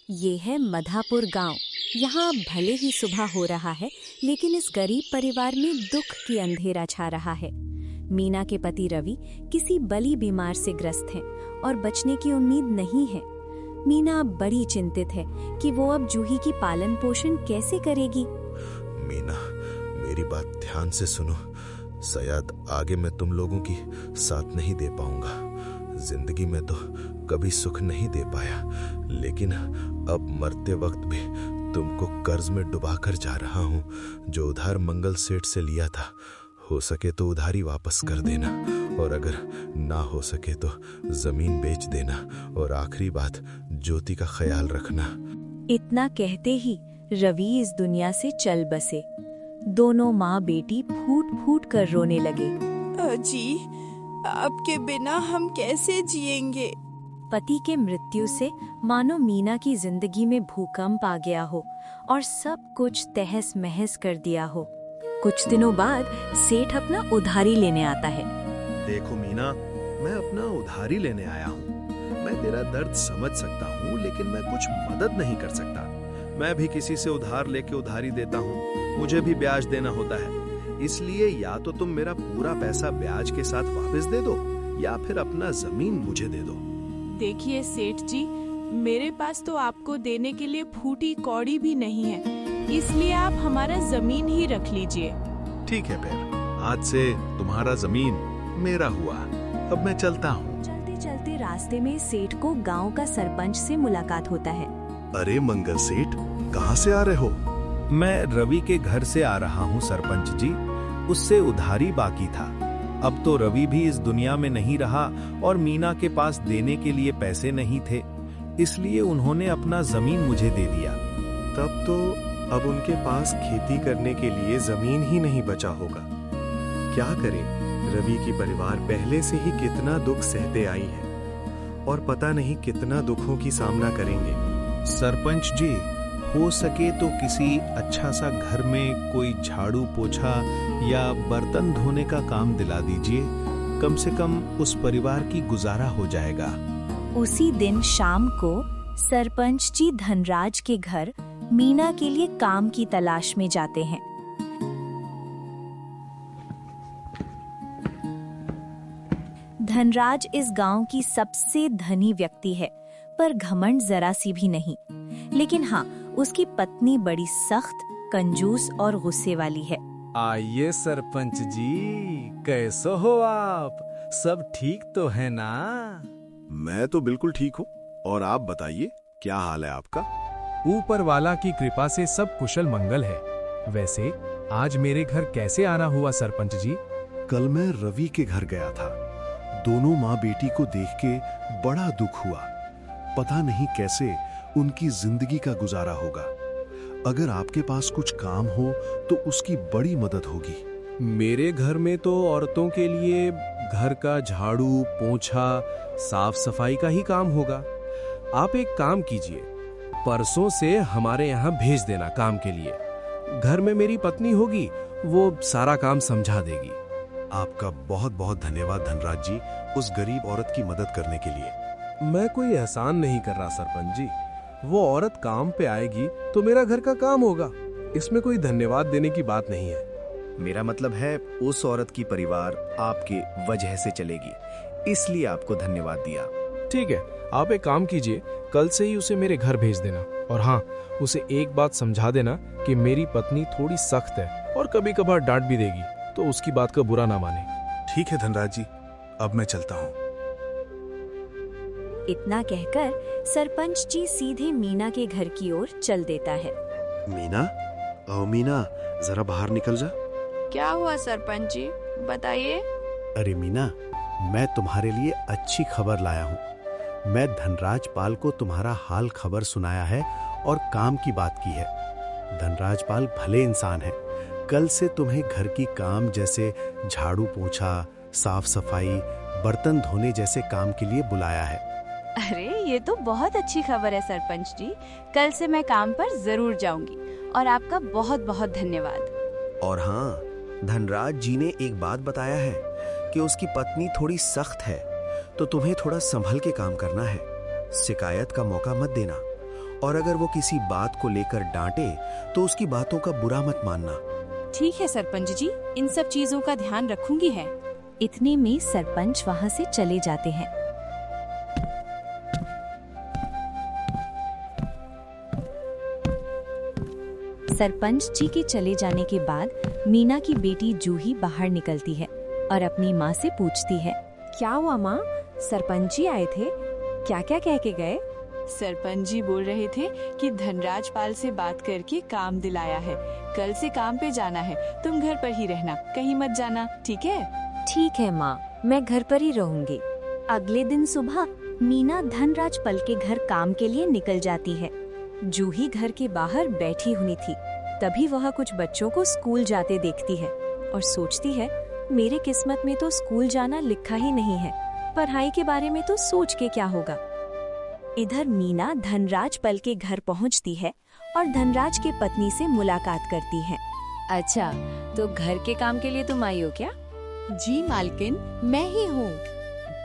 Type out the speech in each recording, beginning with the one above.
ये है मधापुर गांव। यहाँ भले ही सुबह हो रहा है, लेकिन इस गरीब परिवार में दुख की अंधेरा छा रहा है। मीना के पति रवि किसी बड़ी बीमार से ग्रस्त हैं और बचने की उम्मीद नहीं है। मीना बड़ी चिंतित है कि वो अब जूही की पालन पोषण कैसे करेगी। मीना, मेरी बात ध्यान से सुनो। शायद आगे मैं तुम लोगों की साथ नहीं दे पाऊंगा। जिंदगी में तो कभी सुख नहीं दे पाया, लेकिन अब मरते वक्त भी तुमको कर्ज में डुबाकर जा रहा हूँ। जो उधार मंगल सेठ से लिया था, हो सके तो उधारी वापस कर देना, और अगर ना हो सके तो जमीन बेच देना। और आखिरी बात, ज्योति का ख्याल रखना। इतना कहते ही रवि इस दुनिया से चल बसे। दोनों माँ बेटी फूट फूट कर रोने लगे। जी, आपके बिना हम कैसे जिएंगे। पति के मृत्यु से मानो मीना की जिंदगी में भूकंप आ गया हो और सब कुछ तहस महस कर दिया हो। कुछ दिनों बाद सेठ अपना उधारी लेने आता है। देखो मीना, मैं अपना उधारी लेने आया हूँ। मैं तेरा दर्द समझ सकता हूँ, लेकिन मैं कुछ मदद नहीं कर सकता। मैं भी किसी से उधार लेके उधारी देता हूँ, मुझे भी ब्याज देना होता है। इसलिए या तो तुम मेरा पूरा पैसा ब्याज के साथ वापस दे दो, या फिर अपना जमीन मुझे दे दो। देखिए सेठ जी, मेरे पास तो आपको देने के लिए फूटी कौड़ी भी नहीं है, इसलिए आप हमारा जमीन ही रख लीजिए। ठीक है फिर, आज से तुम्हारा जमीन मेरा हुआ। अब मैं चलता हूँ। चलते चलते रास्ते में सेठ को गांव का सरपंच से मुलाकात होता है। अरे मंगल सेठ, कहाँ से आ रहे हो? मैं रवि के घर से आ रहा हूँ सरपंच जी। उससे उधारी बाकी था। अब तो रवि भी इस दुनिया में नहीं रहा और मीना के पास देने के लिए पैसे नहीं थे, इसलिए उन्होंने अपना जमीन मुझे दे दिया। तब तो अब उनके पास खेती करने के लिए जमीन ही नहीं बचा होगा। क्या करें, रवि की परिवार पहले से ही कितना दुख सहते आई है और पता नहीं कितना दुखों की सामना करेंगे। सरपंच जी, हो सके तो किसी अच्छा सा घर में कोई झाड़ू पोछा या बर्तन धोने का काम दिला दीजिए। कम से कम उस परिवार की गुजारा हो जाएगा। उसी दिन शाम को सरपंच जी धनराज के घर मीना के लिए काम की तलाश में जाते हैं। धनराज इस गांव की सबसे धनी व्यक्ति है, पर घमंड जरा सी भी नहीं। लेकिन हाँ, उसकी पत्नी बड़ी सख्त, कंजूस और गुस्से वाली है। आइए सरपंच जी, कैसे हो आप? सब ठीक तो है ना? मैं तो बिल्कुल ठीक हूँ, और आप बताइए, क्या हाल है आपका? ऊपर वाला की कृपा से सब कुशल मंगल है। वैसे आज मेरे घर कैसे आना हुआ सरपंच जी? कल मैं रवि के घर गया था। दोनों माँ बेटी को देख के बड़ा दुख हुआ। पता नहीं कैसे उनकी जिंदगी का गुजारा होगा। अगर आपके पास कुछ काम हो तो उसकी बड़ी मदद होगी। मेरे घर में तो औरतों के लिए घर का झाड़ू पोंछा साफ सफाई का ही काम होगा। आप एक काम कीजिए, परसों से हमारे यहाँ भेज देना काम के लिए। घर में मेरी पत्नी होगी, वो सारा काम समझा देगी। आपका बहुत बहुत धन्यवाद धनराज जी, उस गरीब औरत की मदद करने के लिए। मैं कोई एहसान नहीं कर रहा सरपंच जी। वो औरत काम पे आएगी तो मेरा घर का काम होगा, इसमें कोई धन्यवाद देने की बात नहीं है। मेरा मतलब है, उस औरत की परिवार आपके वजह से चलेगी, इसलिए आपको धन्यवाद दिया। ठीक है, आप एक काम कीजिए, कल से ही उसे मेरे घर भेज देना। और हाँ, उसे एक बात समझा देना कि मेरी पत्नी थोड़ी सख्त है और कभी कभार डांट भी देगी, तो उसकी बात का बुरा ना माने। ठीक है धनराज जी, अब मैं चलता हूँ। इतना कहकर सरपंच जी सीधे मीना के घर की ओर चल देता है। मीना, ओ मीना, जरा बाहर निकल जा। क्या हुआ सरपंच जी, बताइए। अरे मीना, मैं तुम्हारे लिए अच्छी खबर लाया हूँ। मैं धनराज पाल को तुम्हारा हाल खबर सुनाया है और काम की बात की है। धनराज पाल भले इंसान है। कल से तुम्हें घर की काम जैसे झाड़ू पोंछा, साफ सफाई, बर्तन धोने जैसे काम के लिए बुलाया है। अरे ये तो बहुत अच्छी खबर है सरपंच जी, कल से मैं काम पर जरूर जाऊंगी और आपका बहुत बहुत धन्यवाद। और हाँ, धनराज जी ने एक बात बताया है कि उसकी पत्नी थोड़ी सख्त है, तो तुम्हें थोड़ा संभल के काम करना है। शिकायत का मौका मत देना और अगर वो किसी बात को लेकर डांटे तो उसकी बातों का बुरा मत मानना। ठीक है सरपंच जी, इन सब चीजों का ध्यान रखूंगी है। इतने में सरपंच वहां से चले जाते हैं। सरपंच जी के चले जाने के बाद मीना की बेटी जूही बाहर निकलती है और अपनी माँ से पूछती है, क्या हुआ माँ? सरपंच जी आए थे, क्या क्या कह के गए? सरपंच जी बोल रहे थे कि धनराज पाल से बात करके काम दिलाया है। कल से काम पे जाना है, तुम घर पर ही रहना, कहीं मत जाना, ठीक है? ठीक है माँ, मैं घर पर ही रहूंगी। अगले दिन सुबह मीना धनराज पल के घर काम के लिए निकल जाती है। जूही घर के बाहर बैठी हुई थी। तभी वह कुछ बच्चों को स्कूल जाते देखती है और सोचती है, मेरे किस्मत में तो स्कूल जाना लिखा ही नहीं है, पढ़ाई के बारे में तो सोच के क्या होगा। इधर मीना धनराज पल के घर पहुंचती है और धनराज के पत्नी से मुलाकात करती है। अच्छा, तो घर के काम के लिए तुम आई हो क्या? जी मालकिन, मैं ही हूँ।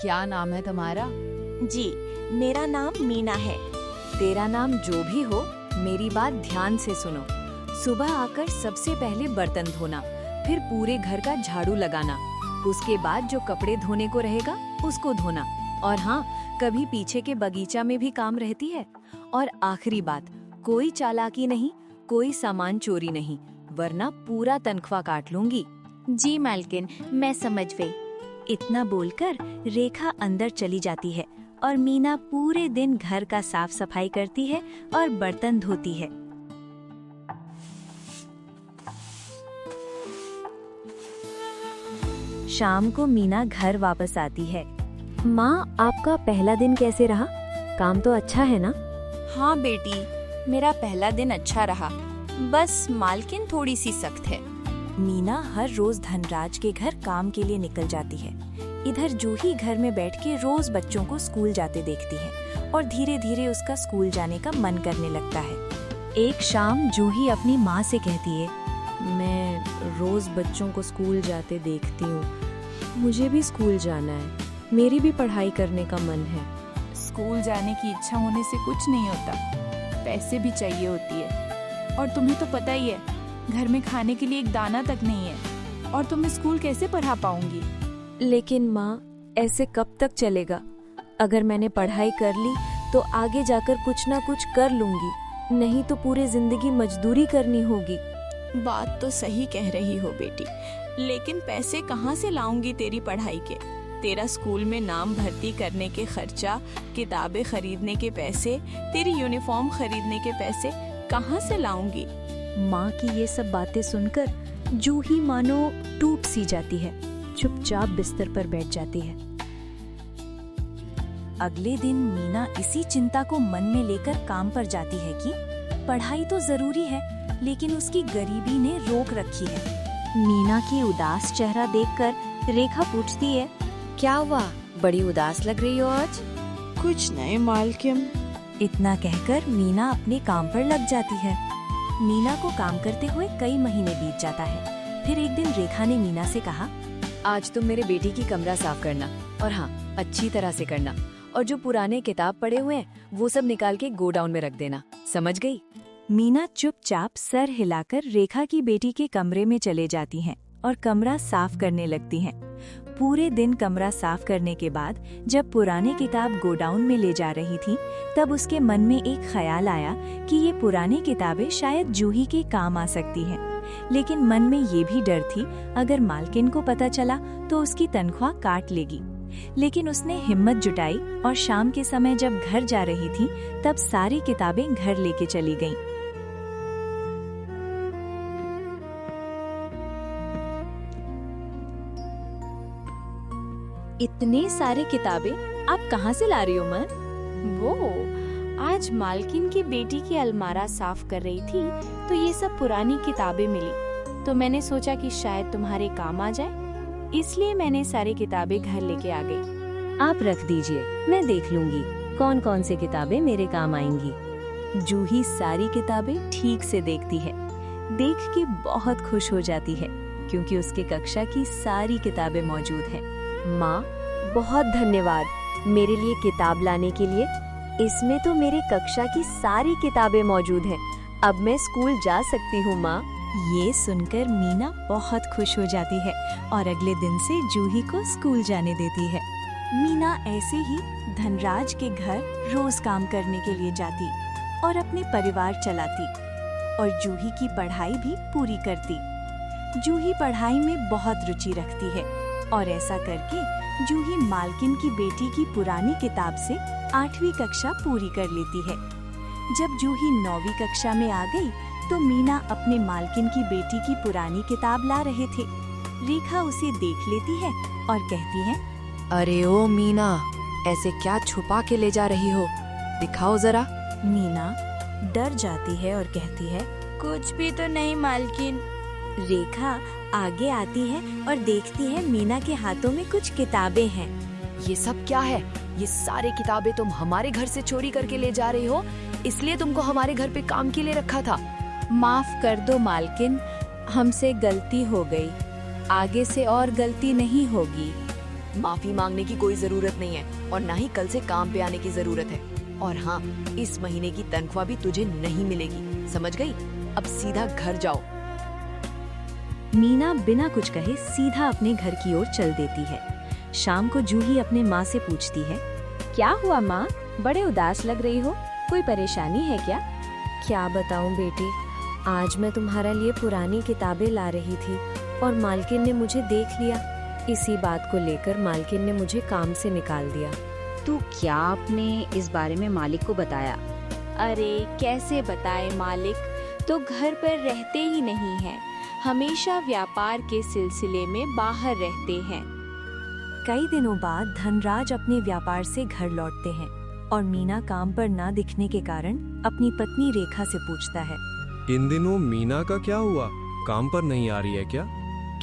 क्या नाम है तुम्हारा? जी, मेरा नाम मीना है। तेरा नाम जो भी हो, मेरी बात ध्यान से सुनो। सुबह आकर सबसे पहले बर्तन धोना, फिर पूरे घर का झाड़ू लगाना, उसके बाद जो कपड़े धोने को रहेगा उसको धोना, और हाँ, कभी पीछे के बगीचा में भी काम रहती है। और आखिरी बात, कोई चालाकी नहीं, कोई सामान चोरी नहीं, वरना पूरा तनख्वाह काट लूंगी। जी मालकिन, मैं समझ गई। इतना बोलकर रेखा अंदर चली जाती है और मीना पूरे दिन घर का साफ सफाई करती है और बर्तन धोती है। शाम को मीना घर वापस आती है। माँ, आपका पहला दिन कैसे रहा? काम तो अच्छा है ना? हाँ बेटी, मेरा पहला दिन अच्छा रहा, बस मालकिन थोड़ी सी सख्त है। मीना हर रोज धनराज के घर काम के लिए निकल जाती है। इधर जूही घर में बैठ के रोज बच्चों को स्कूल जाते देखती है और धीरे धीरे उसका स्कूल जाने का मन करने लगता है। एक शाम जूही अपनी माँ से कहती है, मैं रोज बच्चों को स्कूल जाते देखती हूँ, मुझे भी स्कूल जाना है, मेरी भी पढ़ाई करने का मन है। स्कूल जाने की इच्छा होने से कुछ नहीं होता, पैसे भी चाहिए होती है। और तुम्हें तो पता ही है, घर में खाने के लिए एक दाना तक नहीं है, और तुम्हें स्कूल कैसे पढ़ा पाऊंगी? लेकिन माँ, ऐसे कब तक चलेगा? अगर मैंने पढ़ाई कर ली तो आगे जाकर कुछ ना कुछ कर लूंगी, नहीं तो पूरी जिंदगी मजदूरी करनी होगी। बात तो सही कह रही हो बेटी, लेकिन पैसे कहाँ से लाऊंगी तेरी पढ़ाई के? तेरा स्कूल में नाम भर्ती करने के खर्चा, किताबें खरीदने के पैसे, तेरी यूनिफॉर्म खरीदने के पैसे कहाँ से लाऊंगी? माँ की ये सब बातें सुनकर जूही मानो टूट सी जाती है, चुपचाप बिस्तर पर बैठ जाती है। अगले दिन मीना इसी चिंता को मन में लेकर काम पर जाती है कि पढ़ाई तो जरूरी है, लेकिन उसकी गरीबी ने रोक रखी है। मीना की उदास चेहरा देखकर रेखा पूछती है, क्या हुआ? बड़ी उदास लग रही हो आज। कुछ नहीं मालकिन। इतना कहकर मीना अपने काम पर लग जाती है। मीना को काम करते हुए कई महीने बीत जाता है। फिर एक दिन रेखा ने मीना से कहा, आज तुम मेरे बेटी की कमरा साफ करना, और हाँ, अच्छी तरह से करना, और जो पुराने किताब पड़े हुए हैं वो सब निकाल के गोडाउन में रख देना, समझ गई? मीना चुपचाप सर हिलाकर रेखा की बेटी के कमरे में चले जाती हैं और कमरा साफ करने लगती हैं। पूरे दिन कमरा साफ करने के बाद जब पुराने किताब गोडाउन में ले जा रही थी, तब उसके मन में एक ख्याल आया कि ये पुरानी किताबें शायद जूही के काम आ सकती हैं। लेकिन मन में ये भी डर थी, अगर मालकिन को पता चला तो उसकी तनख्वाह काट लेगी। लेकिन उसने हिम्मत जुटाई और शाम के समय जब घर जा रही थी, तब सारी किताबें घर लेके चली गईं। इतने सारे किताबें आप कहाँ से ला रही हो माँ? वो आज मालकिन की बेटी की अलमारा साफ कर रही थी तो ये सब पुरानी किताबें मिली, तो मैंने सोचा कि शायद तुम्हारे काम आ जाए, इसलिए मैंने सारी किताबें घर लेके आ गई। आप रख दीजिए, मैं देख लूंगी कौन कौन सी किताबें मेरे काम आएंगी। जूही सारी किताबें ठीक से देखती है। देख के बहुत खुश हो जाती है क्योंकि उसके कक्षा की सारी किताबें मौजूद हैं। माँ, बहुत धन्यवाद मेरे लिए किताब लाने के लिए। इसमें तो मेरे कक्षा की सारी किताबें मौजूद हैं। अब मैं स्कूल जा सकती हूँ माँ। ये सुनकर मीना बहुत खुश हो जाती है और अगले दिन से जूही को स्कूल जाने देती है। मीना ऐसे ही धनराज के घर रोज काम करने के लिए जाती और अपने परिवार चलाती और जूही की पढ़ाई भी पूरी करती। जूही पढ़ाई में बहुत रुचि रखती है और ऐसा करके जूही मालकिन की बेटी की पुरानी किताब से 8वीं कक्षा पूरी कर लेती है। जब जूही 9वीं कक्षा में आ गई तो मीना अपने मालकिन की बेटी की पुरानी किताब ला रहे थे। रेखा उसे देख लेती है और कहती है, अरे ओ मीना, ऐसे क्या छुपा के ले जा रही हो, दिखाओ जरा। मीना डर जाती है और कहती है, कुछ भी तो नहीं मालकिन। रेखा आगे आती है और देखती है मीना के हाथों में कुछ किताबें हैं। ये सब क्या है? ये सारी किताबें तुम हमारे घर से चोरी करके ले जा रही हो, इसलिए तुमको हमारे घर पे काम के लिए रखा था। माफ कर दो मालकिन, हमसे गलती हो गई, आगे से और गलती नहीं होगी। माफी मांगने की कोई जरूरत नहीं है और ना ही कल से काम पे आने की जरूरत है। और हाँ, इस महीने की तनख्वाह भी तुझे नहीं मिलेगी, समझ गई? अब सीधा घर जाओ। मीना बिना कुछ कहे सीधा अपने घर की ओर चल देती है। शाम को जूही अपने माँ से पूछती है, क्या हुआ माँ, बड़े उदास लग रही हो, कोई परेशानी है क्या? क्या बताऊं बेटी, आज मैं तुम्हारे लिए पुरानी किताबें ला रही थी और मालकिन ने मुझे देख लिया। इसी बात को लेकर मालकिन ने मुझे काम से निकाल दिया। तो क्या आपने इस बारे में मालिक को बताया? अरे कैसे बताए मालिक, तो घर पर रहते ही नहीं हैं, हमेशा व्यापार के सिलसिले में बाहर रहते हैं। कई दिनों बाद धनराज अपने व्यापार से घर लौटते हैं और मीना काम पर ना दिखने के कारण अपनी पत्नी रेखा से पूछता है, इन दिनों मीना का क्या हुआ, काम पर नहीं आ रही है क्या?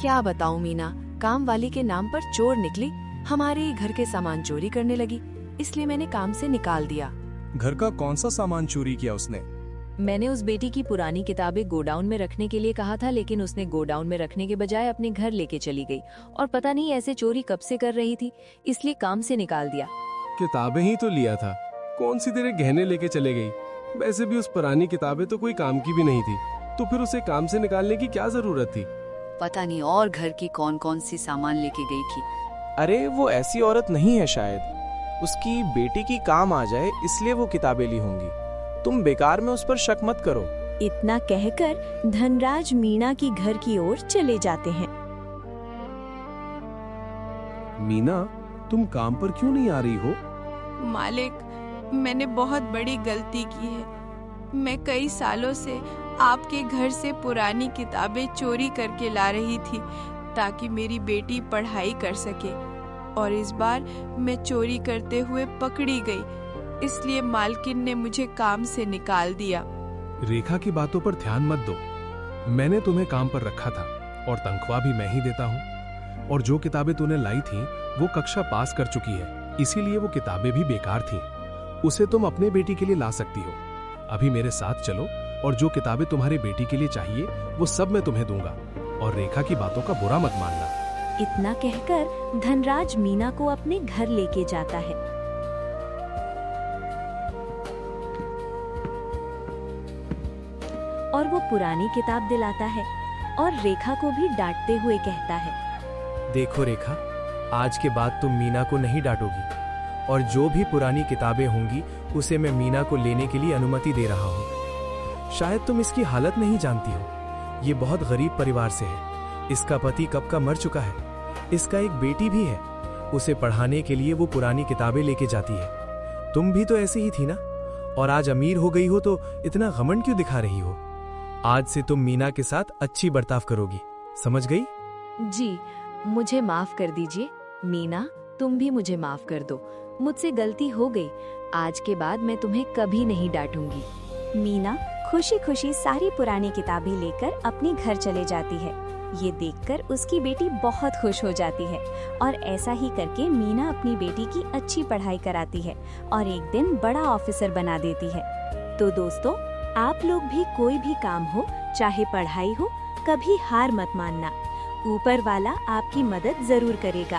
क्या बताऊं मीना, काम वाली के नाम पर चोर निकली, हमारे घर के सामान चोरी करने लगी, इसलिए मैंने काम से निकाल दिया। घर का कौन सा सामान चोरी किया उसने? मैंने उस बेटी की पुरानी किताबें गोडाउन में रखने के लिए कहा था, लेकिन उसने गोडाउन में रखने के बजाय अपने घर लेके चली गई और पता नहीं ऐसे चोरी कब से कर रही थी, इसलिए काम से निकाल दिया। किताबें ही तो लिया था, कौन सी तेरे गहने लेके चले गई? वैसे भी उस पुरानी किताबें तो कोई काम की भी नहीं थी, तो फिर उसे काम से निकालने की क्या जरूरत थी? पता नहीं और घर की कौन कौन सी सामान लेके गई थी। अरे वो ऐसी औरत नहीं है, शायद उसकी बेटी की काम आ जाए इसलिए वो किताबें ली होंगी। तुम बेकार में उस पर शक मत करो। इतना कहकर धनराज मीना की घर की ओर चले जाते हैं। मीना, तुम काम पर क्यों नहीं आ रही हो? मालिक, मैंने बहुत बड़ी गलती की है। मैं कई सालों से आपके घर से पुरानी किताबें चोरी करके ला रही थी ताकि मेरी बेटी पढ़ाई कर सके, और इस बार मैं चोरी करते हुए पकड़ी गई, इसलिए मालकिन ने मुझे काम से निकाल दिया। रेखा की बातों पर ध्यान मत दो। मैंने तुम्हें काम पर रखा था और तनख्वाह भी मैं ही देता हूँ। और जो किताबें तूने लाई थी वो कक्षा पास कर चुकी है, इसीलिए वो किताबें भी बेकार थीं। उसे तुम अपने बेटी के लिए ला सकती हो। अभी मेरे साथ चलो और जो किताबें तुम्हारे बेटी के लिए चाहिए वो सब मैं तुम्हें दूंगा, और रेखा की बातों का बुरा मत मानना। इतना कहकर धनराज मीना को अपने घर लेके जाता है। और वो पुरानी किताब दिलाता है और रेखा को भी डांटते हुए कहता है, देखो रेखा, आज के बाद तुम मीना को नहीं डांटोगी, और जो भी पुरानी किताबें होंगी उसे मैं मीना को लेने के लिए अनुमति दे रहा हूँ। शायद तुम इसकी हालत नहीं जानती हो, ये बहुत गरीब परिवार से है। इसका पति कब का मर चुका है। इसका एक बेटी भी है, उसे पढ़ाने के लिए वो पुरानी किताबें लेके जाती है। तुम भी तो ऐसी ही थी ना, और आज अमीर हो गई हो तो इतना घमंड क्यों दिखा रही हो? आज से तुम मीना के साथ अच्छी बर्ताव करोगी, समझ गई? जी, मुझे माफ कर दीजिए। मीना, तुम भी मुझे माफ कर दो, मुझसे गलती हो गई। आज के बाद मैं तुम्हें कभी नहीं डांटूंगी। मीना खुशी खुशी सारी पुरानी किताबें लेकर अपने घर चले जाती है। ये देखकर उसकी बेटी बहुत खुश हो जाती है और ऐसा ही करके मीना अपनी बेटी की अच्छी पढ़ाई कराती है और एक दिन बड़ा ऑफिसर बना देती है। तो दोस्तों, आप लोग भी कोई भी काम हो, चाहे पढ़ाई हो, कभी हार मत मानना। ऊपर वाला आपकी मदद जरूर करेगा।